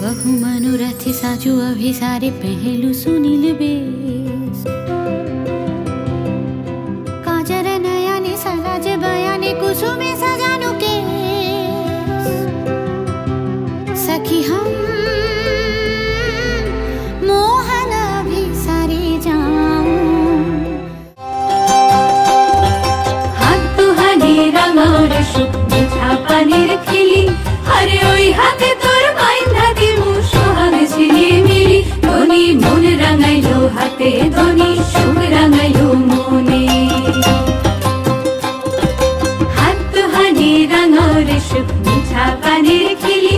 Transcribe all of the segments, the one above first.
बहु मनोरथ साजू अभी सारे पहलू सुनील बेस काजर नयने सराज बयाने कुसुमे सजानु के सखी हम मोहन अभी सारे जाऊं हाथ तुहानी रंगोर सुख मिठा पानिर खिली अरे ओई हाथे तोर माइंधा दिमु सोहाग झिली मिली धनी मन रंगाइलो हाथे धनी सुख रंगाइलो मने हाथ तुहानी रंगोर सुख मिठा पानिर खिली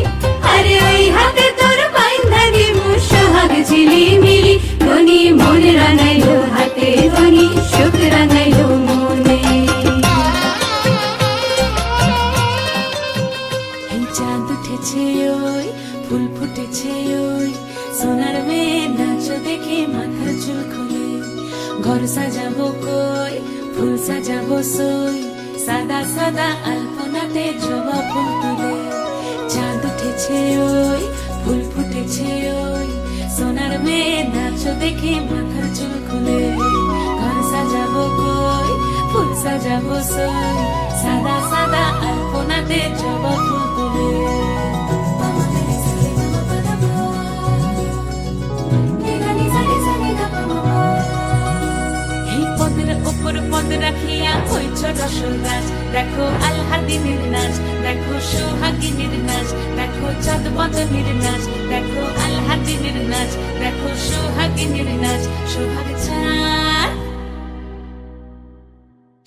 अरे ओई हाथे तोर माइंधा दिमु सोहाग झिली मिली धनी मन रंगाइलो हाथे धनी सुख रंगाइलो मने चाँद उठेছে ওই ফুল ফুটেছে ওই সোনার মেয়ে নাচ দেখে মাথার চুল খুলে ঘর সাজাবো কই ফুল সাজাবো সই সাদা সাদা আলপনাতে জবা ফুল তুলে চাঁদ উঠেছে ওই ফুল ফুটেছে ওই সোনার মেয়ে নাচ দেখে মাথার চুল খুলে ঘর সাজাবো কই ফুল সাজাবো সই সাদা সাদা আলপনাতে জবা ফুল তুলে পদ রাখিয়া হইছ রসল গাছ দেখো আলহাদিনীর নাচ দেখো সোহাগিনীর নাচ দেখো চাঁদ বদনীর নাচ দেখো আলহাদিনীর নাচ দেখো সোহাগিনীর নাচ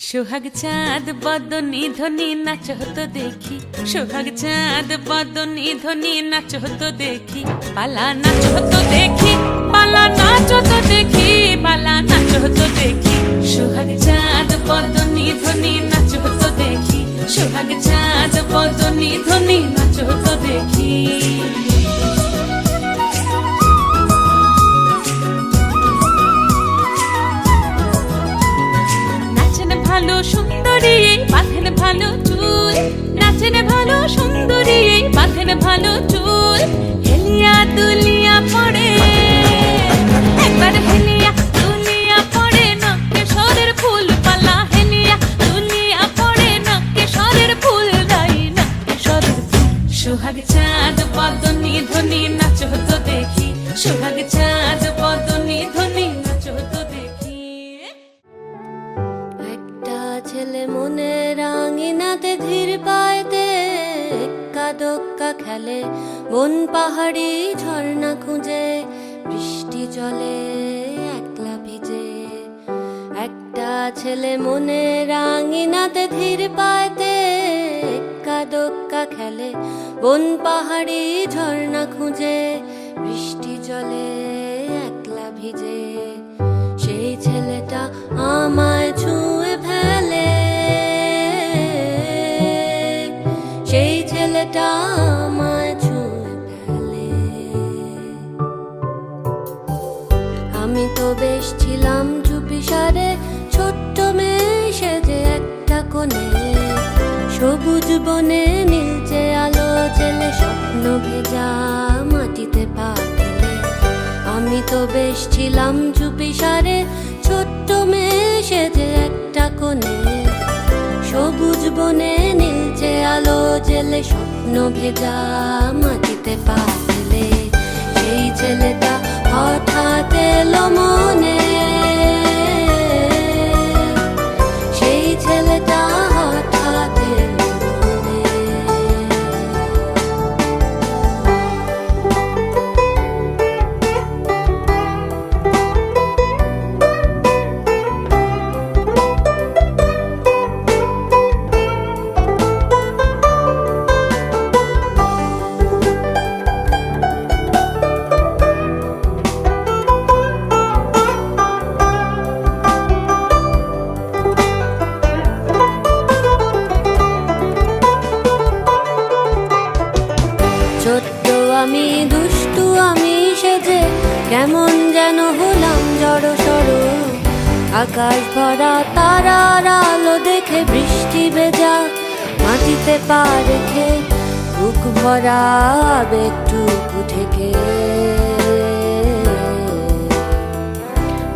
সোহাগ চাঁদ বদনী ধ্বনি নাচ হতো দেখি সোহাগ চাঁদ বদনী ধ্বনি নাচ হতো দেখি পালা নাচ হতো দেখি পালা নাচ হতো দেখি পালা নাচ হতো দেখি সোহাগ চাঁদ বদনী ধ্বনি নাচ হতো দেখি সোহাগ চাঁদ বদনী ধ্বনি নাচ হতো দেখি ভালো সুন্দরী বাঁধেন ভালো চুল নাচেন ভালো সুন্দরী বাঁধেন ভালো চুল হেলিয়া দুলিয়া পড়ে একবার হেলিয়া দুলিয়া পড়ে নকেশ্বরের ফুল পালা হেলিয়া দুলিয়া পড়ে নকেশ্বরের ফুল দাই নকেশ্বরের ফুল সোহাগ চাঁদ বদনী ধ্বনি নাচ হতো দেখি সোহাগ চাঁদ বদনী ধ্বনি নাচ হতো দেখি ছেলে মনে রাঙিনাতে ধীর পায়তে এক্কা দোক্কা খেলে বন পাহাড়ি ঝর্ণা খুঁজে বৃষ্টি জলে একলা ভিজে একটা ছেলে মনে রাঙিনাতে ধীর পায়তে এক্কা দোক্কা খেলে বন পাহাড়ি ঝর্ণা খুঁজে বৃষ্টি জলে একলা ভিজে সেই ছেলেটা আমায় ছুঁয়ে ফেলে সেই ছেলেটা আমায় ছুঁয়ে ফেলে আমি তো বেশ ছিলাম চুপিসারে ছোট্ট মেয়ে সেজে একটা কোণে সবুজ বনে নীলচে আলো জেলে স্বপ্ন ভেজা মাটিতে পা ফেলে আমি তো বেশ ছিলাম চুপিসারে ছোট্ট মেয়ে সেজে একটা কোণে সবুজ বনে নীলচে আলো জেলে স্বপ্ন ভেজা মাটিতে পা ফেলে সেই ছেলেটা হঠাৎ এলো মনে সেই ছেলেটা হঠাৎ এলো মনে আমি দুষ্টু আমি সেজে কেমন যেন হলাম জড়সড় আকাশ ভরা তারার আলো দেখে বৃষ্টি ভেজা মাটিতে পা রেখে বুক ভরা আবেগটুকু থেকে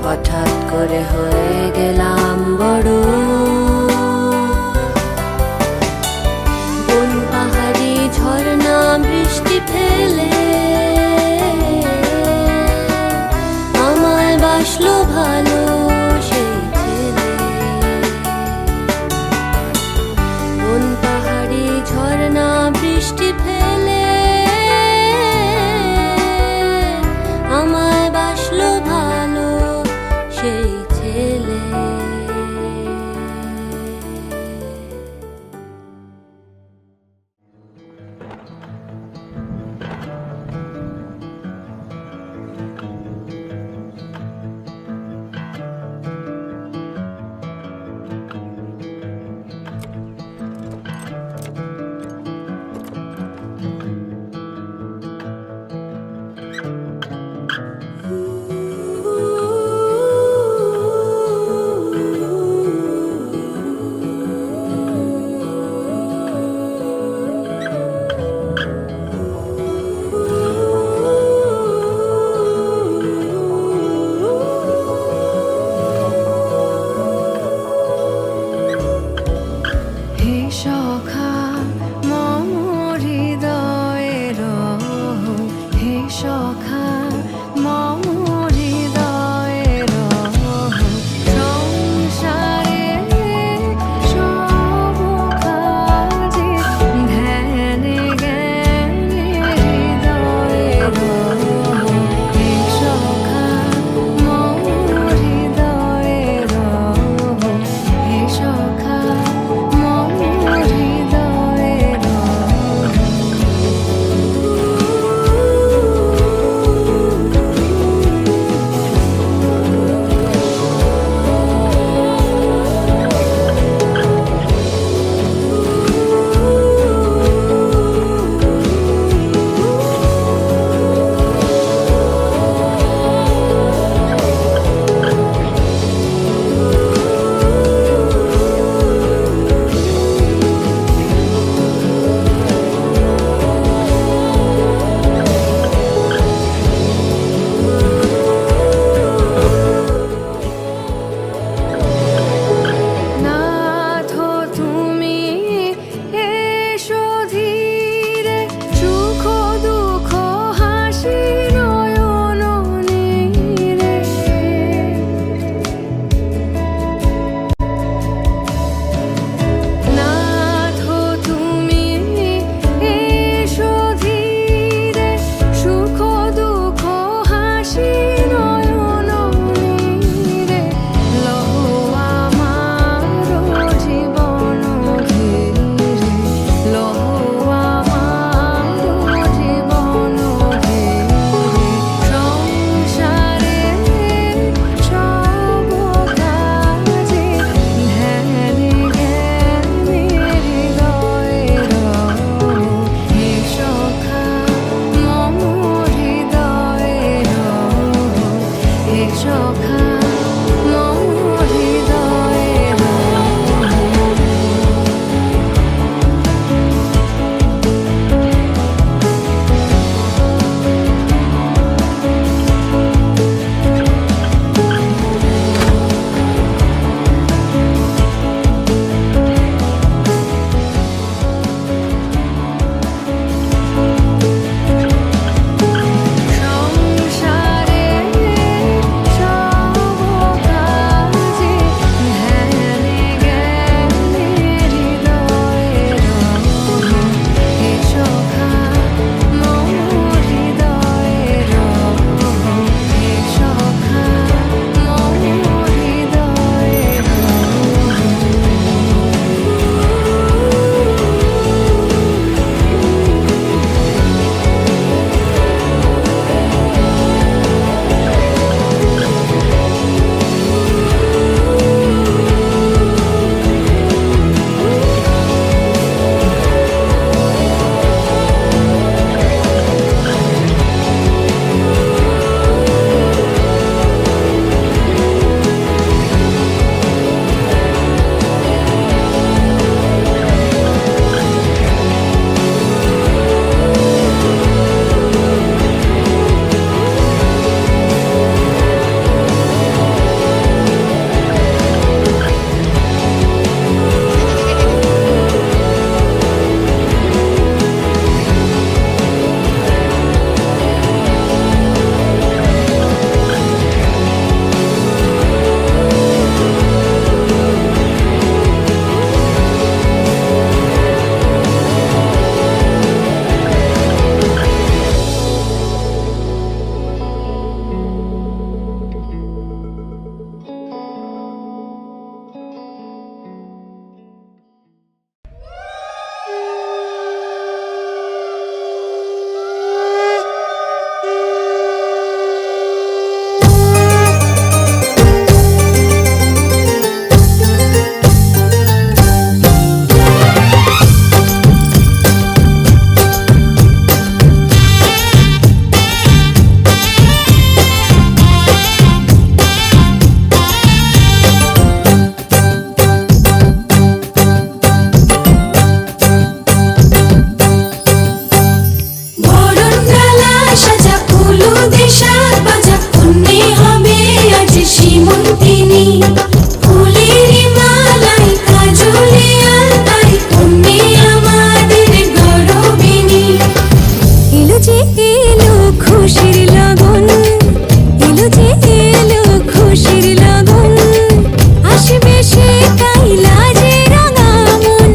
হঠাৎ করে হয়ে গেলাম বড়। বন পাহাড়ি ঝর্ণা বৃষ্টি ফেলে আমায় বাসলো ভালো সেই ছেলে। বন পাহাড়ি ঝর্ণা বৃষ্টি ফেলে আমায় বাসলো ভালো সেই ছেলে। হলুদে সাত বাজা কন্যে হবে আজ সীমন্তিনী ফুলের মালাই কাজলে আলতায় কন্যে আমাদের গরবিনী এলো যে এলো খুশির লগন এলো যে এলো খুশির লগন আসবে সে কাইলা যে রাঙা মন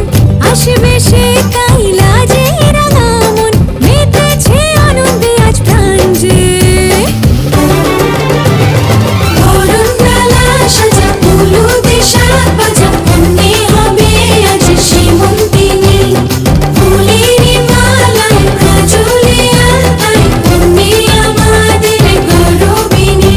আসবে সে কাইলা যে রাঙা মন মেতেছে আনন্দে আজ প্রাণ যে বরণডালা সাজা হলুদে সাত বাজা কন্যে হবে আজ সীমন্তিনী ফুলের মালাই কাজলে আলতায় কন্যে আমাদের গরবিনী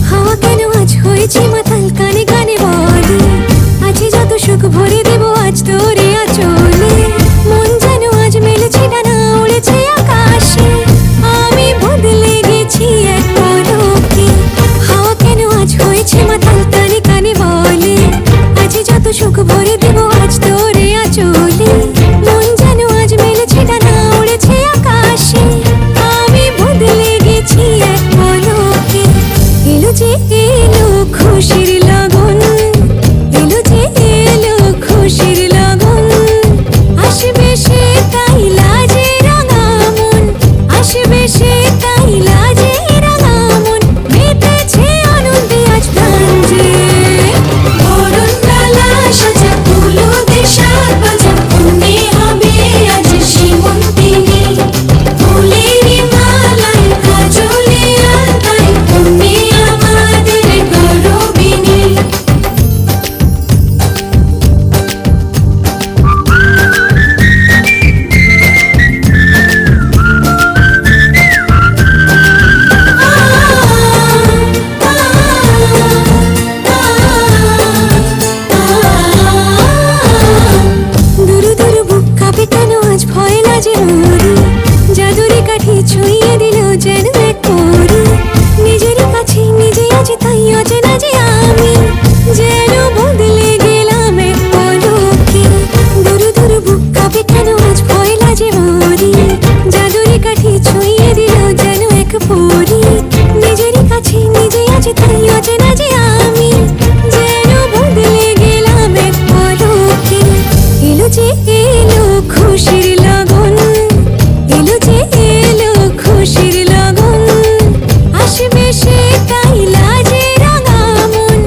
হাওয়া কেন আজ হয়েছে মাতাল কানে কানে বলে আছে যত সুখ ভরে দেব আজ তোরে আচলে মন যেন আজ মেলেছে ডানা উড়েছে আকাশে আমি বদলে গেছি এক পলকে হাওয়া কেন আজ হয়েছে মাতাল কানে কানে বলে আছে যত সুখ ভরে দেব আজ তোরে আচলে মন যেন আজ মেলেছে ডানা উড়েছে আকাশে আমি বদলে গেছি এক পলকে এলো যে এলো খুশির লগন এলো যে এলো খুশির লগন আসবে সে কাইলা যে রাঙা মন আসবে সে কাইলা যে রাঙা মন মেতেছে আনন্দে আজ প্রাণ যে বরণডালা সাজা হলুদে সাত বাজা কন্যে হবে আজ সীমন্তিনী ফুলের মালাই কাজলে আলতায় কন্যে আমাদের গরবিনী দুরু দুরু বুক কাঁপে কেন আজ ভয় লাজে মরি জাদুরি কাঠি ছুঁয়ে দিল যেন এক পরি নিজেরই কাছে নিজে আছি তাই অচেনা যে আমি যেন বদলে গেলাম এক পলকে দুরু দুরু বুক কাঁপে কেন আজ ভয় লাজে মরি জাদুরি কাঠি ছুঁয়ে দিল যেন এক পরি নিজেরই কাছে নিজে আছি তাই অচেনা যে আমি যেন বদলে গেলাম এক পলকে এলো যে এলো খুশির লগন এলো যে এলো খুশির লগন আসবে সে কাইলা যে রাঙা মন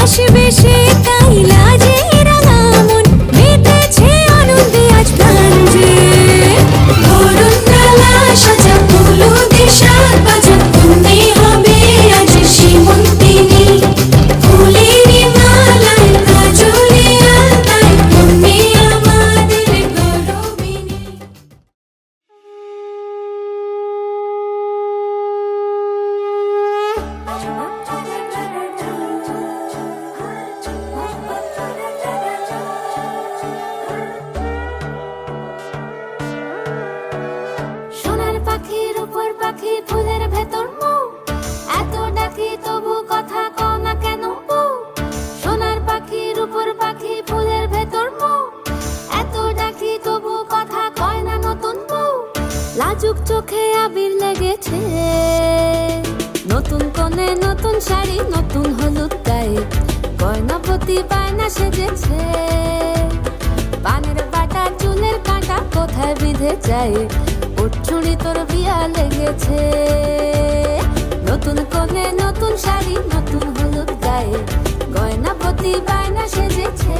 আসবে সে কাইলা যে রাঙা মন মেতেছে আনন্দে আজ প্রাণ যে বরণডালা সাজা হলুদে সাত বাজা কন্যে হবে আজ সীমন্তিনী ফুলের মালাই কাজলে আলতায় কন্যে আমাদের গরবিনী সোনার পাখির উপর পাখি ফুলের ভেতর মৌ এত ডাকি তবু কথা কও না কেন বউ সোনার পাখির উপর পাখি ফুলের ভেতর মৌ এত ডাকি তবু কথা কয় না নতুন বউ লাজুক চোখে আবির লেগেছে নতুন কোণে নতুন শাড়ি নতুন হলুদ গায়ে গয়না প্রতি বায়না সেজেছে পানের বাটা চুলের কাঁটা কোথায় বিঁধে যায় ওর চুড়ি তোর বিয়া লেগেছে নতুন কোণে নতুন শাড়ি নতুন হলুদ গায়ে গয়না প্রতি বায়না সেজেছে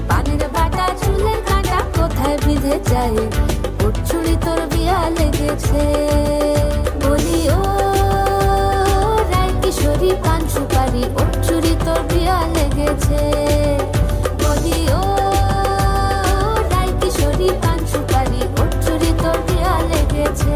পানের বাটা চুলের কাঁটা কোথায় বিঁধে যায় ওর চুড়ি তোর বিয়া লেগেছে বলি ও রায় কিশোরী পান সুপারি ওর চুড়ি তোর বিয়া লেগেছে বলি ও রায় কিশোরী পান সুপারি ওর চুড়ি তোর বিয়া লেগেছে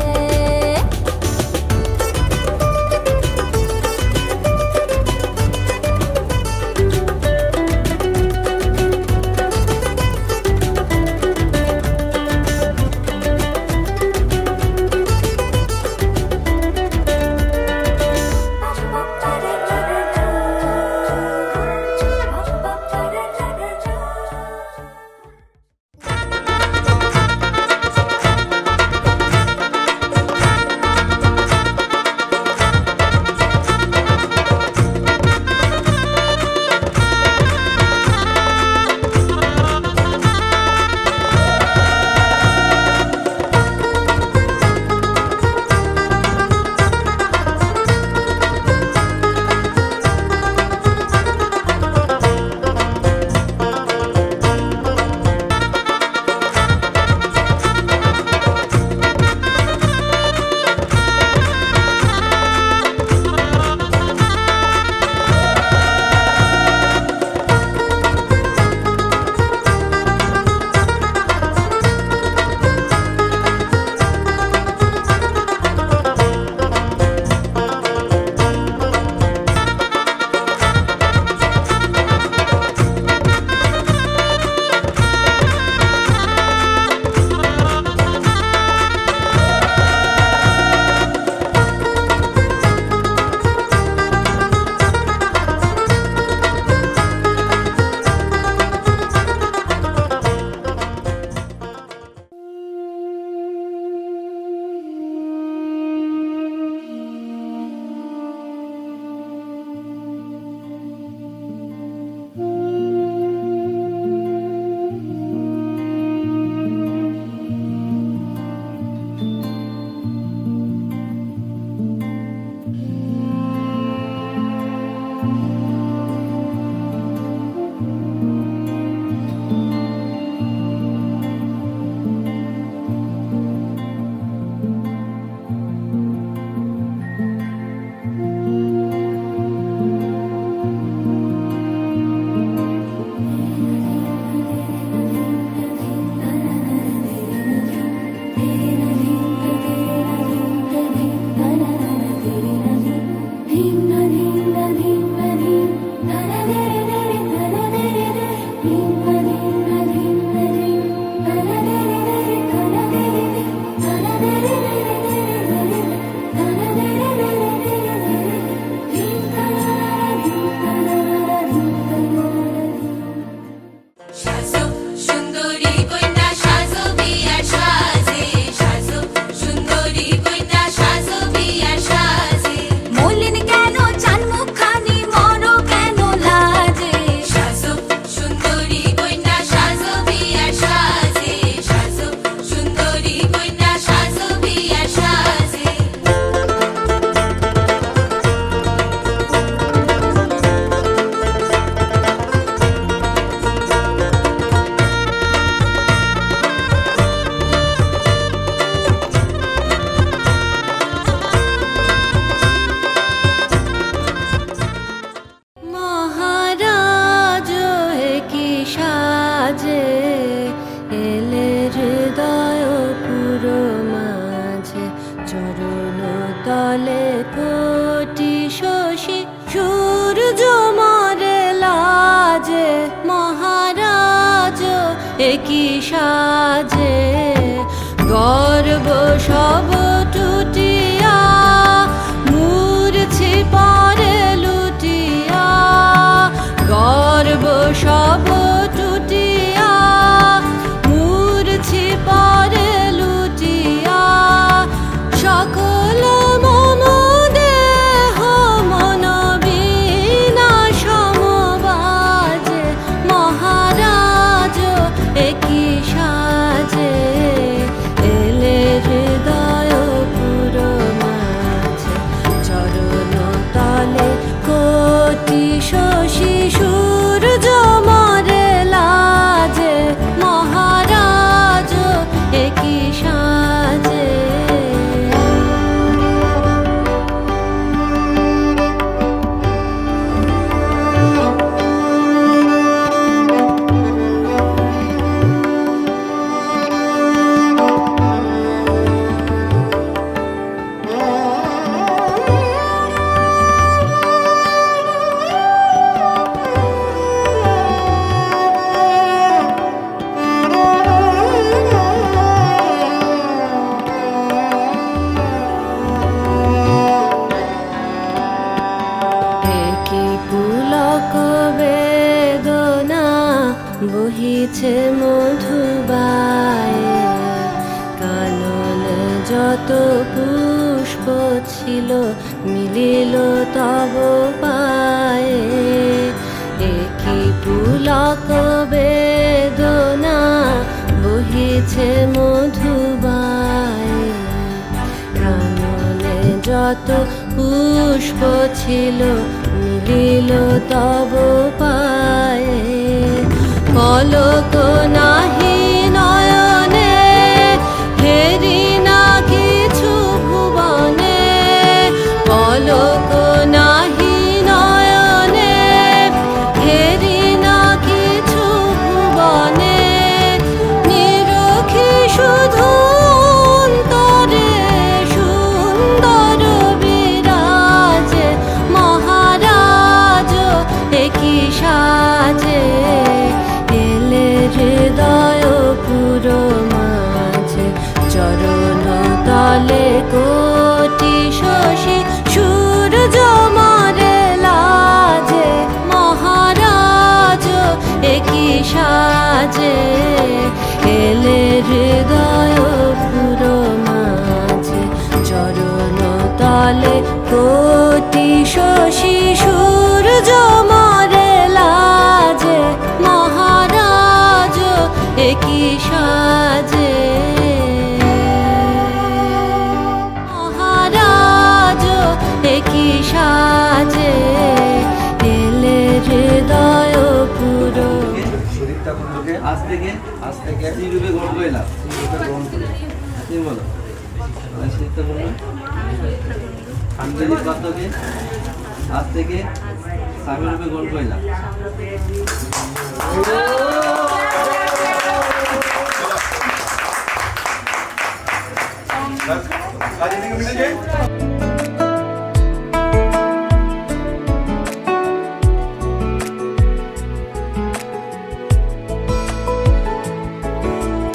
চরণ তলে কোটি শশী সূর্য মারে লাজে মহারাজ একই সাজে গর্ব সব টুটিয়া মূর্ছি পরে লুটিয়া গর্ব সব টুটিয়া মূর্ছি পরে লুটিয়া সকল মম দেহ মন বিনা সমবাজে মহারাজ একই সাজে এলে হৃদয় পুর মাঝে চরণ তলে কোটি শশী সূর্য মরে লাজে মহারাজ একই সাজে পুলক বেদনা বহিছে মধুবায়ে কানন যত পুষ্প ছিল মিলিল তব পায়ে একই পুলক বেদনা বহিছে মধুবায়ে কাননে যত পুষ্প ছিল মিলিল তব পায়ে কলক নাহি নয়নে হেরি না কিছু ভুবনে কলক নাহি নয়নে হেরি না কিছু ভুবনে নিরখি শুধু অন্তরে সুন্দর বিরাজে মহারাজ একই সাজে এলে হৃদয় পুর মাঝে চরণ তলে কোটি শশী সূর্য মারে লাজে মহারাজ একই সাজে এলে হৃদয় পুর মাঝে চরণ তলে কোটি শশী সূর্য মারে লাজে মহারাজ একই সাজে মহারাজ একই সাজে এলে হৃদয় পুর শরীরটা কোনকে আজ থেকে এই রূপে গ্রহণ করিলাম তুমি বলো শরীরটা কোন আঞ্জলি পাত্রকে আজ থেকে স্বামী রূপে গ্রহণ করিলাম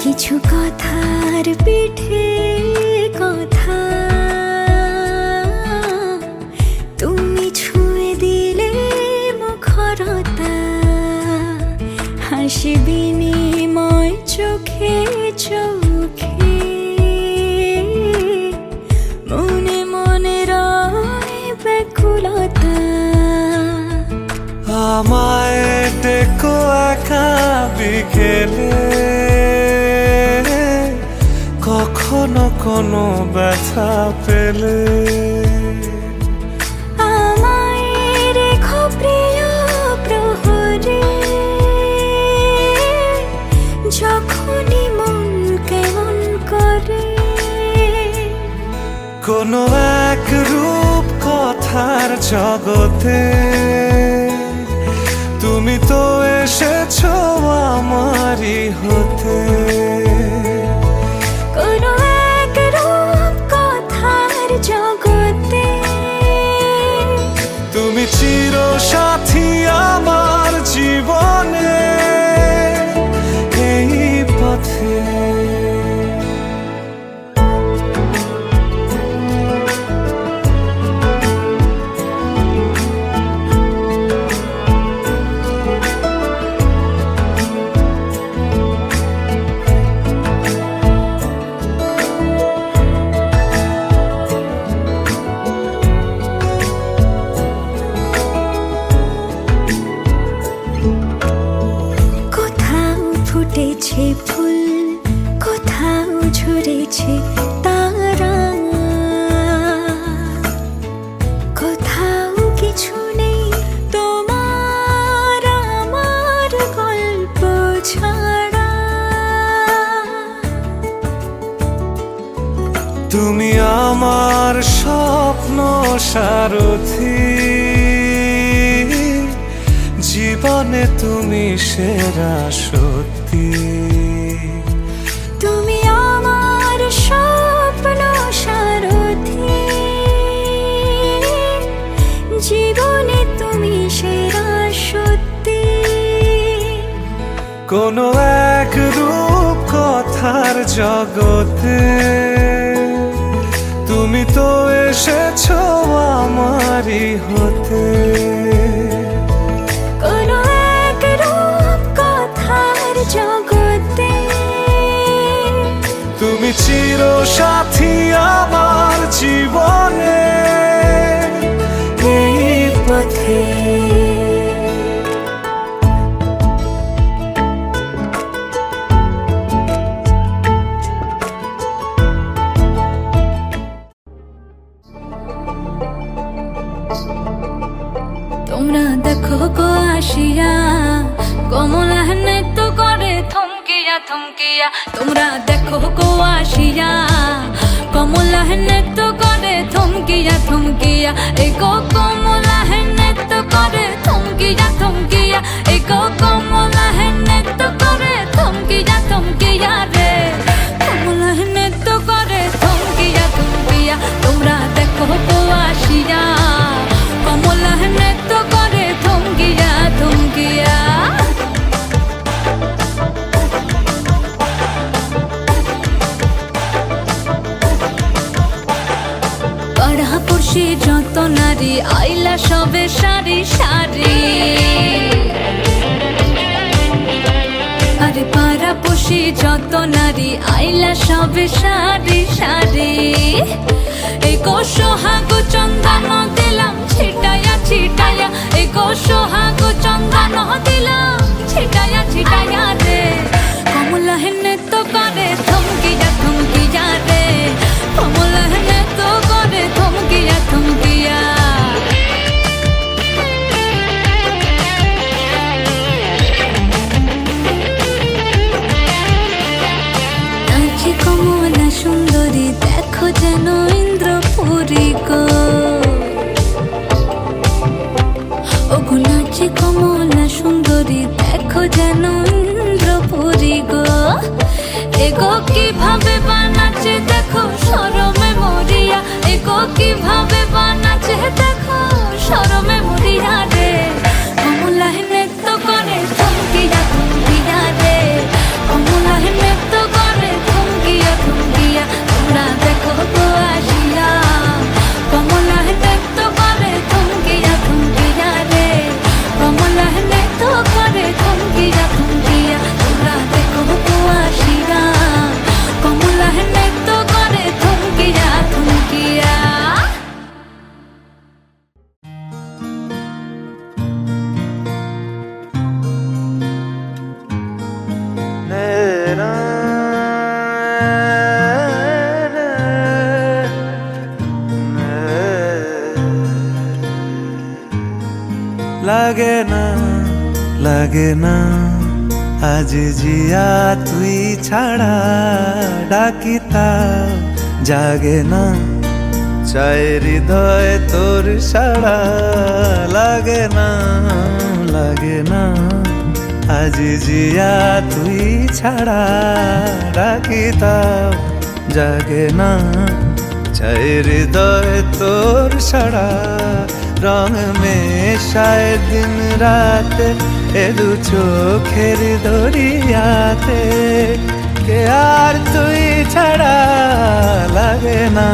কিছু কথার পিঠে কথা তুমি ছুঁয়ে দিলে মুখরতা হাসি বিনিময় চোখে চোখে মনে মনে রয় ব্যাকুলতা আমায় ডেকো একা বিকেলে কখনো কোনো ব্যথা পেলে আমায় রেখো প্রিয় প্রহরে যখনই মন কেমন করে কোনো এক রূপ কথার জগতে তুমি তো এসেছো আমারই হতে কোনো এক রূপ কথা আমার স্বপ্ন সারথি, জীবনে তুমি সেরা সত্যি। তুমি আমার স্বপ্ন সারথি, জীবনে তুমি সেরা সত্যি। কোনো এক রূপ কথার জগতে তুমি তো এসেছো আমারই হতে। কোনো এক রূপ কথার জগতে তুমি চির সাথী আমার জীবনে এই পথে। তোমরা দেখো গো আসিয়া কমলা নৃত্য করে থমকিয়া থমকিয়া। তোমরা দেখো গো আসিয়া কমলা নৃত্য করে থমকিয়া থমকিয়া। এই গো কমলা নৃত্য করে থমকিয়া থমকিয়া। এই গো কমলা নৃত্য করে থমকিয়া থমকিয়া রে। কমলা নৃত্য করে থমকিয়া থমকিয়া। তোমরা দেখো গো আসিয়া কমলা নৃত্য করে থমকিয়া থমকিয়া। পাড়াপড়শি যত নারী আইলা সবে সারি সারি। আরে পাড়াপড়শি যত নারী আইলা সবে সারি সারি। এই গো সোহাগ চন্দন দিলাম ছিটায়া ছিটায়া। এই গো সোহাগ চন্দন দিলাম ছিটায়া ছিটায়া রে। কমলা নৃত্য করে থমকিয়া থমকিয়া রে। কমলা নৃত্য করে থমকিয়া থমকিয়া। নাচে কমলা সুন্দরী দেখো যেন ইন্দ্রপুরী গো। ওগো নাচে কমলা সুন্দরী দেখো যেন ইন্দ্রপুরী গো। এগো কিভাবে বানাচ্ছে দেখো শরমে মরিয়া। এগো কিভাবে বানাচ্ছে দেখো শরমে মরিয়া রে। কমলা নৃত্য করে থমকিয়া থমকিয়া রে। কমলা নৃত্য করে থমকিয়া থমকিয়া। তোমরা দেখো গো আসিয়া কমলা নৃত্য করে থমকিয়া থমকিয়া রে। কমলা নৃত্য করে থমকিয়া থমকিয়া। তোমরা দেখো গো আসিয়া কমলা নৃত্য করে থমকিয়া থমকিয়া। লাগে না লাগে না আজ জিয়া তুই ছাড়া ডাকিতা জাগে না চায় হৃদয় তোর সাড়া। লাগে না লাগে না আজ জিয়া তুই ছাড়া ডাকিতা জাগে না চায় হৃদয় তোর সাড়া। রং মেশায় দিন রাত এ দু চোখের দরিয়াতে কে আর তুই ছাড়া। লাগে না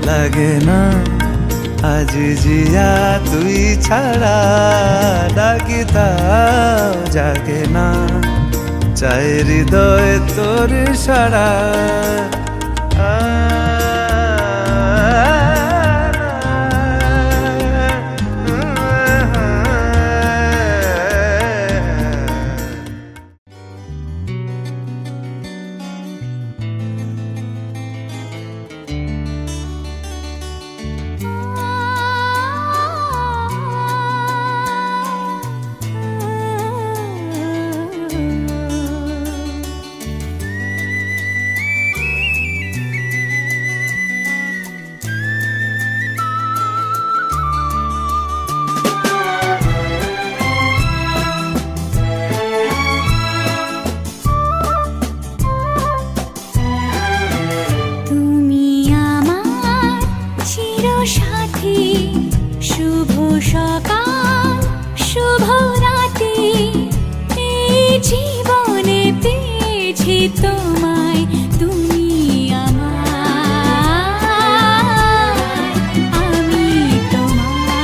লাগে না আজ জিয়া তুই ছাড়া ডাকিতা জাগে না চায় হৃদয় তোর সাড়া। শুভ সকাল শুভ রাতি, এই জীবনে পেয়েছি তোমায়, তুমি আমার, আমি তোমার,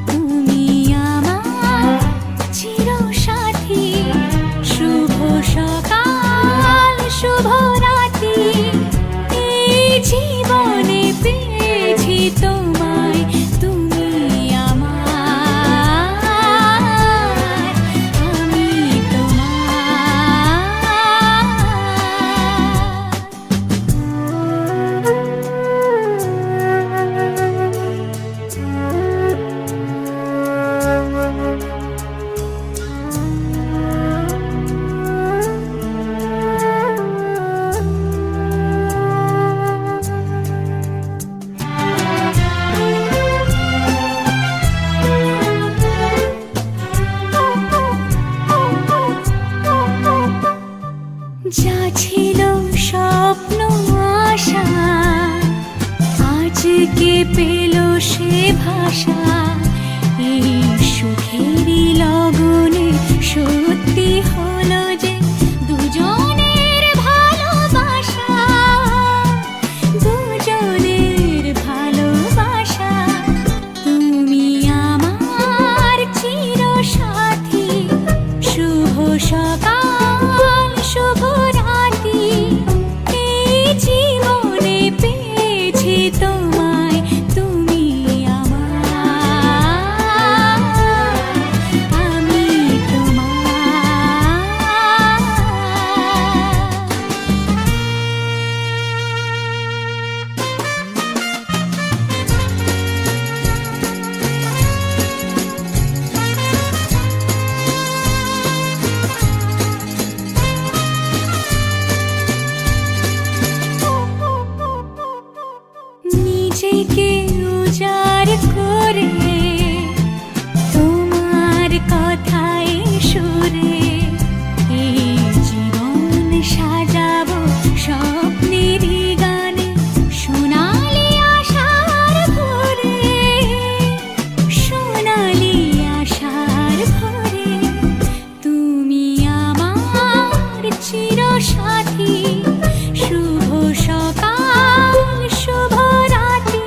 তুমি আমার চিরসাথী। শুভ সকাল শুভ রাতি, এই জীবনে পেয়েছি তোমায়, তুমি আমার, আমি যা ছিল স্বপ্ন আশা, আজকে পেল সে ভাষা, এই সুখেরই লগনে সত্যি হলো যে দুজনের ভালোবাসা, দুজনের ভালোবাসা, তুমি আমার চিরসাথী। শুভ সকাল শুভ রাতি, এই জীবনে পেয়েছি তোমায়, তুমি আমার, আমি নিজেকে উজাড় করে তোমার কথায় সুরে, এই জীবন সাজাবো স্বপ্নেরই গানে, সোনালি আশার ভোরে, সোনালি আশার ভোরে, তুমি আমার চিরসাথী। শুভ সকাল শুভ রাতি,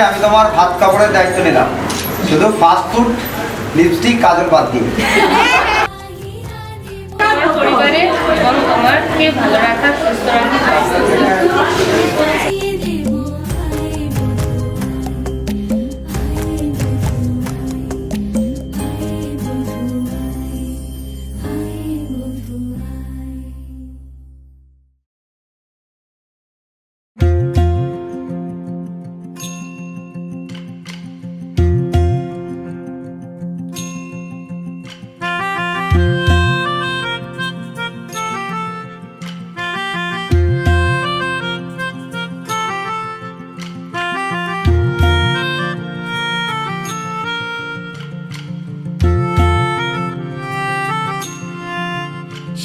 আমি তোমার ভাত কাপড়ের দায়িত্ব নিলাম, শুধু ফাস্ট ফুড, লিপস্টিক, কাজল বাদ দিয়ে। আমার পরিবারে এবং তোমাকে ভালো রাখা, সুস্থ রাখা।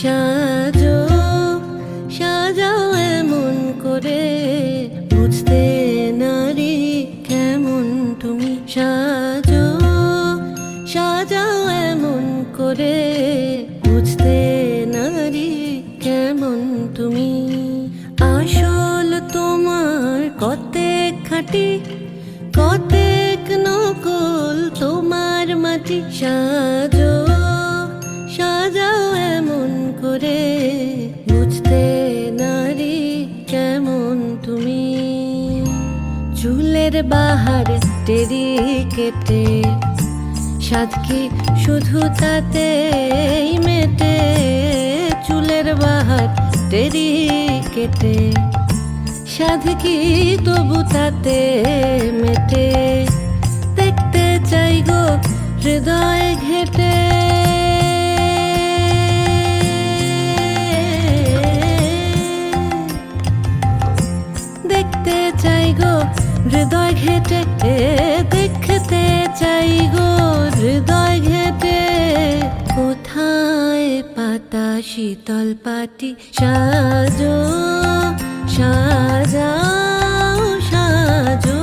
সাজো সাজাও এমন করে, বুঝতে নারী কেমন তুমি। সাজো সাজাও এমন করে, বুঝতে নারী কেমন তুমি। আসল তোমার কতেক খাঁটি, কতেক নকল তোমার মাটি। সাজো সাজাও এমন করে, বুঝতে নারী কেমন তুমি। চুলের বাহার টেরি কেটে, সাধ কি শুধু তাতেই মেটে। চুলের বাহার টেরি কেটে, সাধ কি তবু তাতে মেটে। দেখতে চাই গো হৃদয় ঘেটে, দেখতে চাই গো হৃদয় ঘেটে, দেখতে চাই গো হৃদয় ঘেটে। কোথায় পাতা শীতল পাটি। সাজো সাজাও সাজো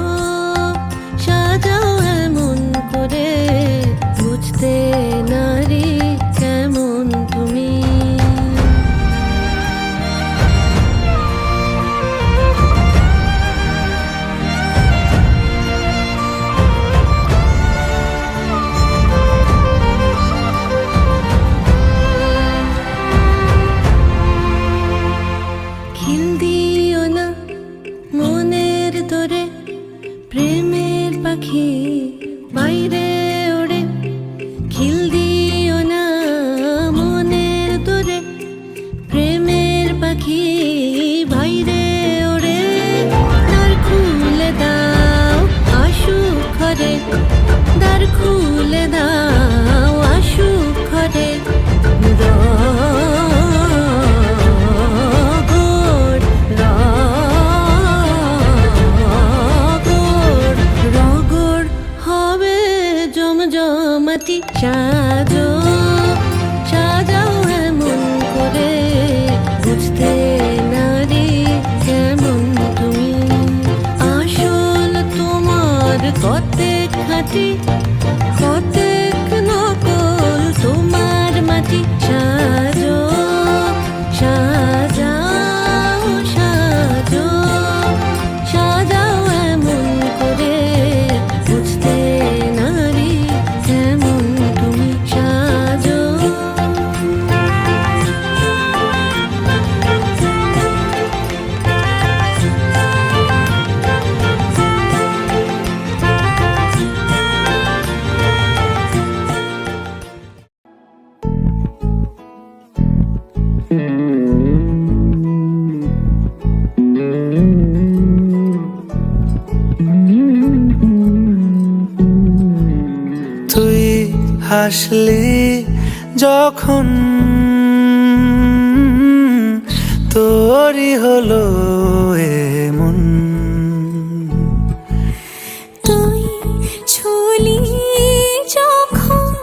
সাজাও এমন করে, বুঝতে নারী কেমন তুমি। খিল দিও না মনের তোরে, প্রেমের পাখি বাইরে ওড়ে। খিল দিও না মনের তোরে, প্রেমের পাখি বাইরে ওড়ে। দ্বার খুলে দাও আশু ঘরে, দ্বার খুলে দাও আশু ঘরে। জমজমাটি। সাজো সাজাও এমন করে, বুঝতে নারী কেমন তুমি। আসল তোমার কতেক খাঁটি, কতেক নকল তোমার মাটি। সাজো সাজাও সাজো সাজাও এমন করে, বুঝতে নারী কেমন তুমি। সাজো তুই হাসলি যখন, তোরই হলো এমন। তুই ছুলি যখন,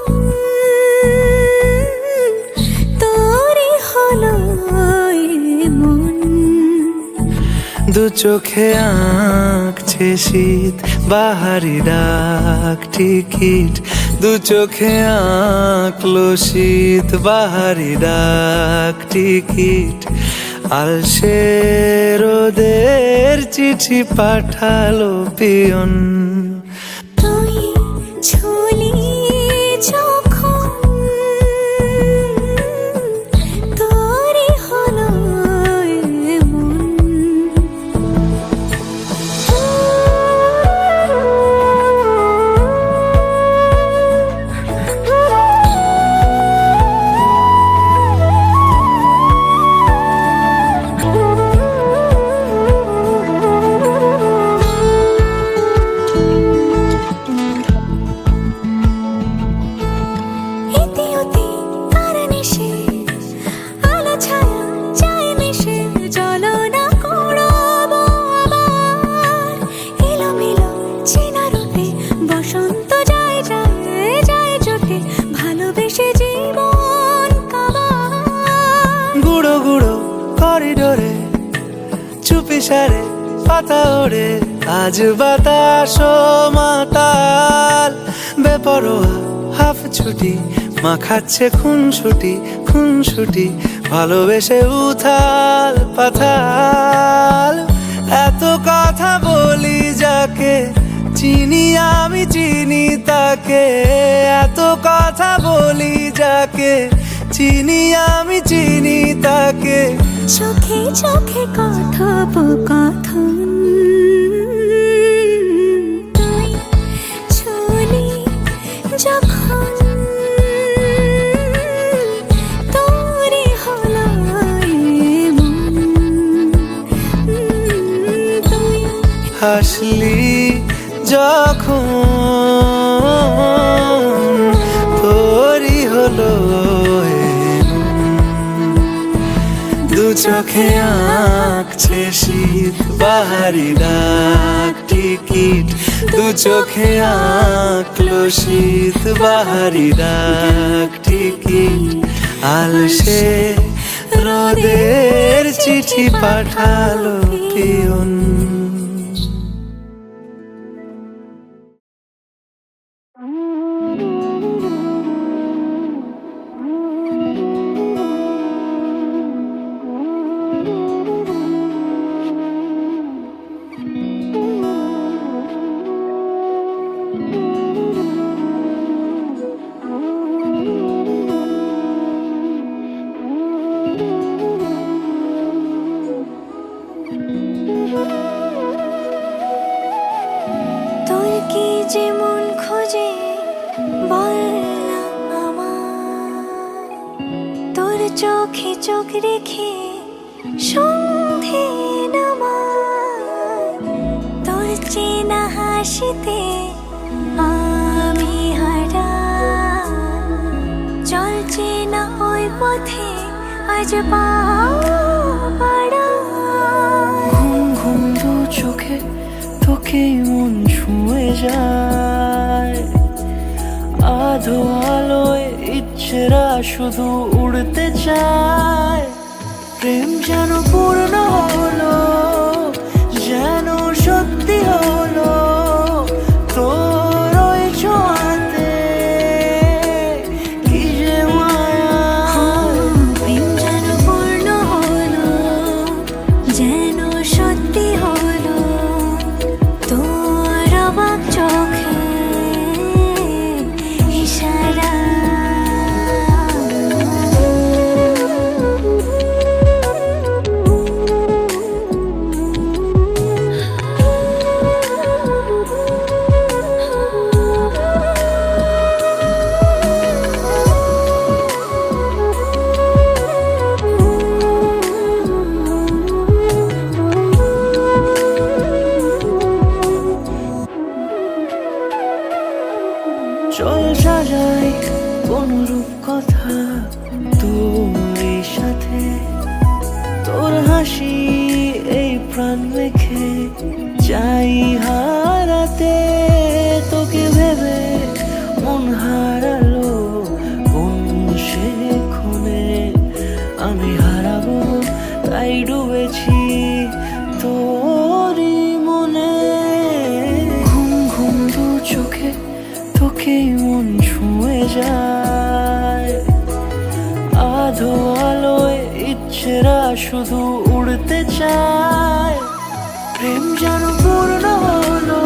তোরই হলো এমন। দু চোখে আঁকছে শীত, বাহারি ডাক টিকিট। দু চোখে আঁকলো শীত, বাহারি ডাক টিকিট। আলসে রোদের চিঠি পাঠালো পিয়ন। তুই ছুলি যখন তোরই হলো এমন। ইতি অতি আর নিশে আলো ছায়া যায় মিশে চলো না করবো আবার এলোমেলো চেনা রূপে বসন্ত যায় যায় যায় জোটে ভালোবেসে জীবন কাবার। গুঁড়ো গুঁড়ো করিডোরে চুপি সারে পাতা ওড়ে, আজ বাতাস মাতাল বেপরোয়া হাফ ছুটি মাখাচ্ছে খুনসুটি খুনসুটি ভালোবেসে উথাল পাথাল। এত কথা বলি যাকে চিনি আমি চিনি তাকে, এত কথা বলি যাকে চিনি আমি চিনি তাকে। চোখে চোখে কথোপকথন তুই ছুলি যখন তোরই হলো এমন। তুই হাসলি যখন তোরই হলো এমন। দু চোখে আঁকছে শীত বাহারি ডাক টিকিট, দু চোখে আঁকলো শীত বাহারি ডাক টিকিট। আলসে রোদের চিঠি পাঠালো পিয়ন। তোর কি যেমন খোঁজে বল না আমার, তোর চোখে চোখ রেখে সন্ধে নামার। তোর চেনা হাসিতে আমি হারা, চল চেনা ওই পথে আজ পা বাড়া। ঘুম ঘুম দু চোখে তোকে মন ছুঁয়ে যায়, আধো আলোয় ইচ্ছেরা শুধু উড়তে চায়। প্রেম যেন পূর্ণ হলো, যেন সত্যি হলো তোর ওই ছোঁয়াতে, কি যে মায়া। প্রেম যেন পূর্ণ হলো, যেন সত্যি হলো তোর অবাক চোখে ইশারা। চল সাজাই কোন রূপ কথা তোর সাথে, তোর হাসি এই প্রাণ রেখে চাই হারাতে। তোকে ভেবে মন হারালো কোন সে ক্ষণে, আমি হারাবো তাই ডুবেছি তোরই মনে। ঘুম ঘুম দু চোখে তোকে মন ছুঁয়ে যায়, আধো আলোয় ইচ্ছে মানুষেরা শুধু উড়তে চায়, প্রেম যেন পূর্ণ হলো